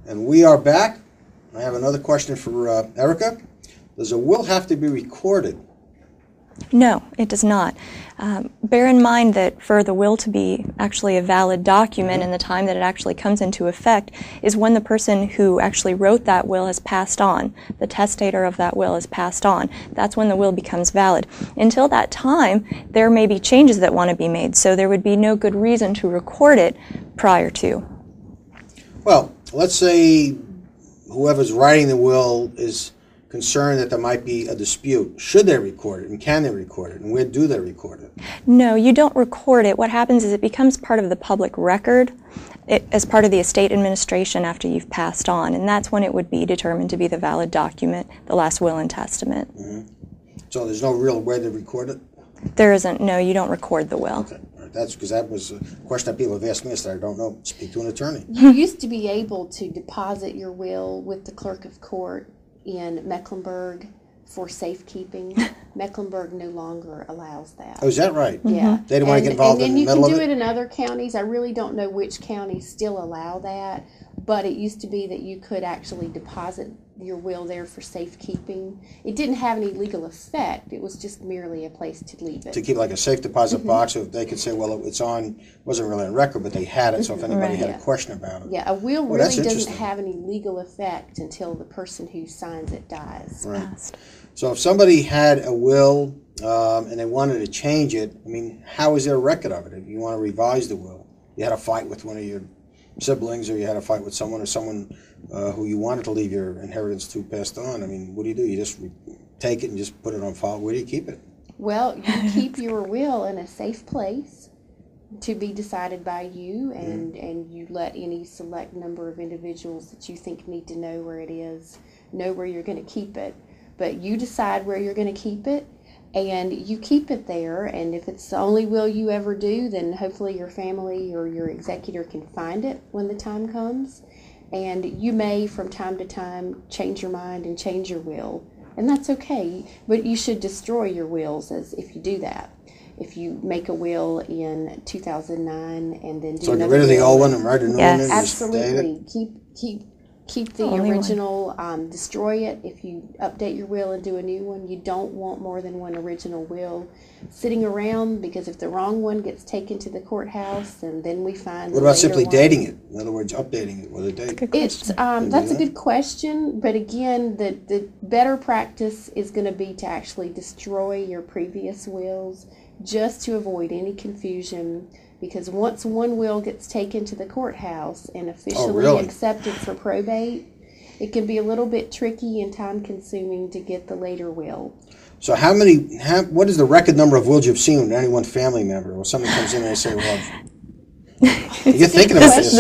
And we are back. I have another question for Erika. Does a will have to be recorded? No, it does not. Bear in mind that for the will to be actually a valid document and the time that it actually comes into effect is when the person who actually wrote that will has passed on. The testator of that will has passed on. That's when the will becomes valid. Until that time, there may be changes that want to be made, so there would be no good reason to record it prior to. Well, let's say whoever's writing the will is concerned that there might be a dispute. Should they record it, and can they record it, and where do they record it? No, you don't record it. What happens is it becomes part of the public record as part of the estate administration after you've passed on, and that's when it would be determined to be the valid document, the last will and testament. So there's no real way to record it? There isn't. No, you don't record the will. Okay. All right. That's because that was a question that people have asked me, so I don't know. Speak to an attorney. You used to be able to deposit your will with the clerk of court in Mecklenburg for safekeeping. Mecklenburg no longer allows that. Oh, is that right? Yeah. They don't want to get involved in the middle of it? And you can do it in other counties. I really don't know which counties still allow that, but it used to be that you could actually deposit your will there for safekeeping. It didn't have any legal effect. It was just merely a place to leave it. To keep like a safe deposit box, so they could say, well, it's on, wasn't really on record, but they had it, so if anybody had a question about it. Yeah, a will really doesn't have any legal effect until the person who signs it dies. Right. So if somebody had a will and they wanted to change it, I mean, how is there a record of it? If you want to revise the will, you had a fight with one of your siblings, or you had a fight with someone, or someone who you wanted to leave your inheritance to passed on. I mean, what do? You just take it and just put it on file. Where do you keep it? Well, you keep your will in a safe place to be decided by you, and you let any select number of individuals that you think need to know where it is, know where you're going to keep it. But you decide where you're going to keep it, and you keep it there. And if it's the only will you ever do, then hopefully your family or your executor can find it when the time comes. And you may, from time to time, change your mind and change your will. And that's okay, but you should destroy your wills if you do that. If you make a will in 2009 and then do so get rid of the old one and write a new one in? Absolutely. Keep the original, destroy it. If you update your will and do a new one, you don't want more than one original will sitting around, because if the wrong one gets taken to the courthouse and then we find what about simply dating it? In other words, updating it with a date. That's a good question, but again, the better practice is going to be to actually destroy your previous wills just to avoid any confusion. Because once one will gets taken to the courthouse and officially accepted for probate, it can be a little bit tricky and time-consuming to get the later will. So what is the record number of wills you've seen with any one family member? Or somebody comes in and they say, well, you're thinking about this.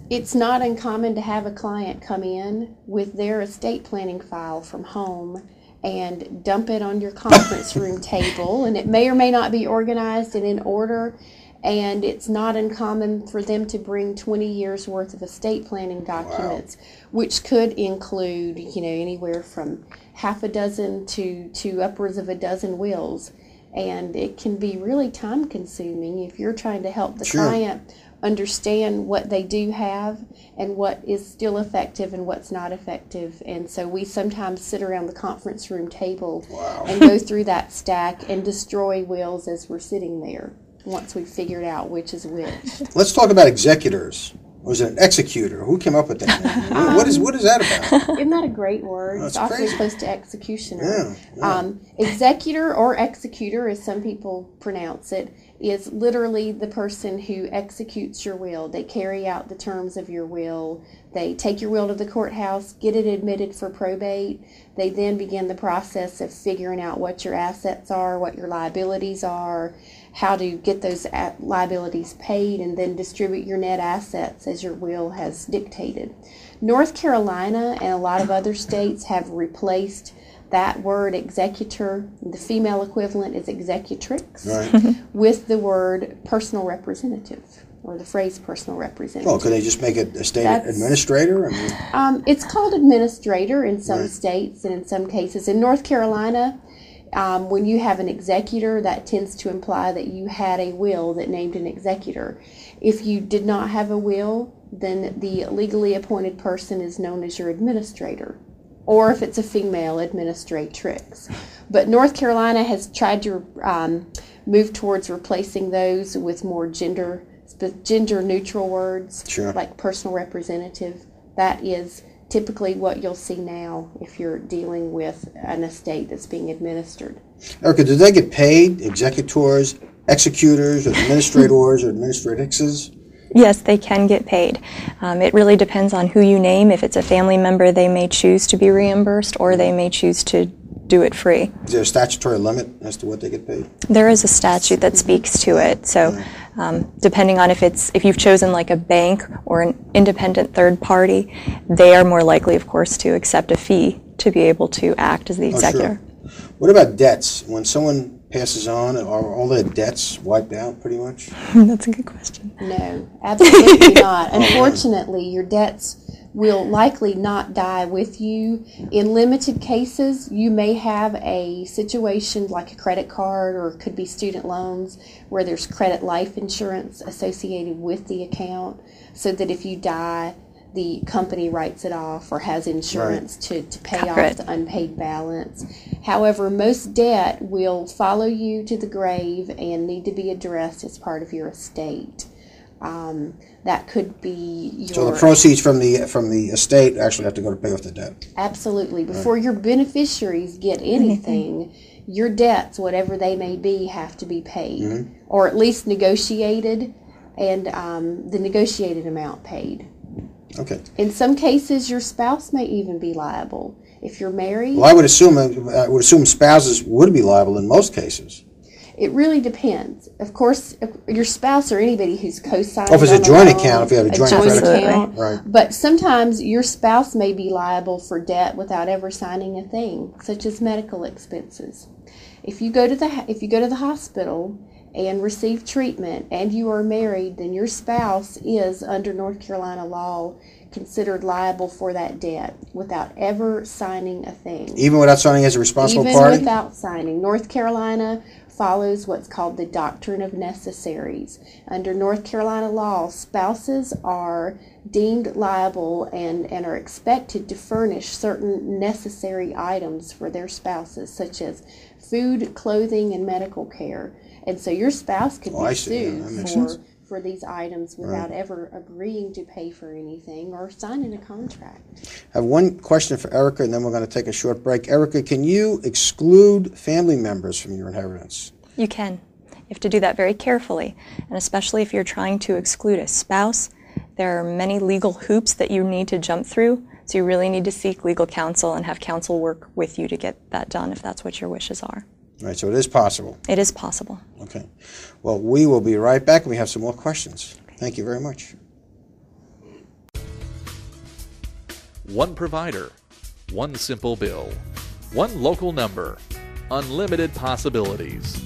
It's not uncommon to have a client come in with their estate planning file from home and dump it on your conference room table, and it may or may not be organized and in order, and it's not uncommon for them to bring 20 years worth of estate planning documents, which could include, anywhere from half a dozen to upwards of a dozen wills. And it can be really time consuming if you're trying to help the client understand what they do have and what is still effective and what's not effective. And so we sometimes sit around the conference room table and go through that stack and destroy wills as we're sitting there once we've figured out which is which. Let's talk about executors. Or is it an executor? Who came up with that name? What is that about? Isn't that a great word? Oh, it's awfully close to executioner. Executor, or executor as some people pronounce it, is literally the person who executes your will. They carry out the terms of your will. They take your will to the courthouse, get it admitted for probate. They then begin the process of figuring out what your assets are, what your liabilities are, how to get those liabilities paid, and then distribute your net assets as your will has dictated. North Carolina and a lot of other states have replaced that word executor, the female equivalent is executrix, with the word personal representative, or the phrase personal representative. Well, could they just make it a state administrator? It's called administrator in some states, and in some cases. In North Carolina, When you have an executor, that tends to imply that you had a will that named an executor. If you did not have a will, then the legally appointed person is known as your administrator, or if it's a female, administratrix. But North Carolina has tried to move towards replacing those with more gender neutral words, Sure. like personal representative. That is typically what you'll see now if you're dealing with an estate that's being administered. Erika, do they get paid, executors, executors, administrators, or administratrixes? Yes, they can get paid. It really depends on who you name. If it's a family member, they may choose to be reimbursed, or they may choose to do it free. Is there a statutory limit as to what they get paid? There is a statute that speaks to it. So depending on if you've chosen like a bank or an independent third party, they are more likely, of course, to accept a fee to be able to act as the executor. Oh, sure. What about debts? When someone passes on, are all their debts wiped out pretty much? That's a good question. No, absolutely not. Unfortunately, your debts will likely not die with you. In limited cases, you may have a situation like a credit card, or it could be student loans, where there's credit life insurance associated with the account, so that if you die, the company writes it off or has insurance to pay Cover off it. the unpaid balance. However, most debt will follow you to the grave and need to be addressed as part of your estate. That could be your... So the proceeds from the estate actually have to go to pay off the debt. Absolutely. Before your beneficiaries get anything, your debts, whatever they may be, have to be paid, or at least negotiated, and the negotiated amount paid. Okay. In some cases, your spouse may even be liable. If you're married, Well, I would assume spouses would be liable in most cases. it really depends. Of course, if your spouse or anybody who's co-signing. Or if it's a on joint loan, account, if you have a joint credit account. Right. But sometimes your spouse may be liable for debt without ever signing a thing, such as medical expenses. If you go to the hospital and receive treatment and you are married, then your spouse is, under North Carolina law, considered liable for that debt without ever signing a thing. Even without signing as a responsible Even party? without signing. North Carolina follows what's called the doctrine of necessaries. Under North Carolina law, spouses are deemed liable and are expected to furnish certain necessary items for their spouses, such as food, clothing, and medical care. And so your spouse could be sued for these items without ever agreeing to pay for anything or signing a contract. I have one question for Erika, and then we're going to take a short break. Erika, can you exclude family members from your inheritance? You can. You have to do that very carefully, and especially if you're trying to exclude a spouse, there are many legal hoops that you need to jump through, so you really need to seek legal counsel and have counsel work with you to get that done if that's what your wishes are. All right, so it is possible. It is possible. Okay. Well, we will be right back, and we have some more questions. Thank you very much. One provider, one simple bill, one local number, unlimited possibilities.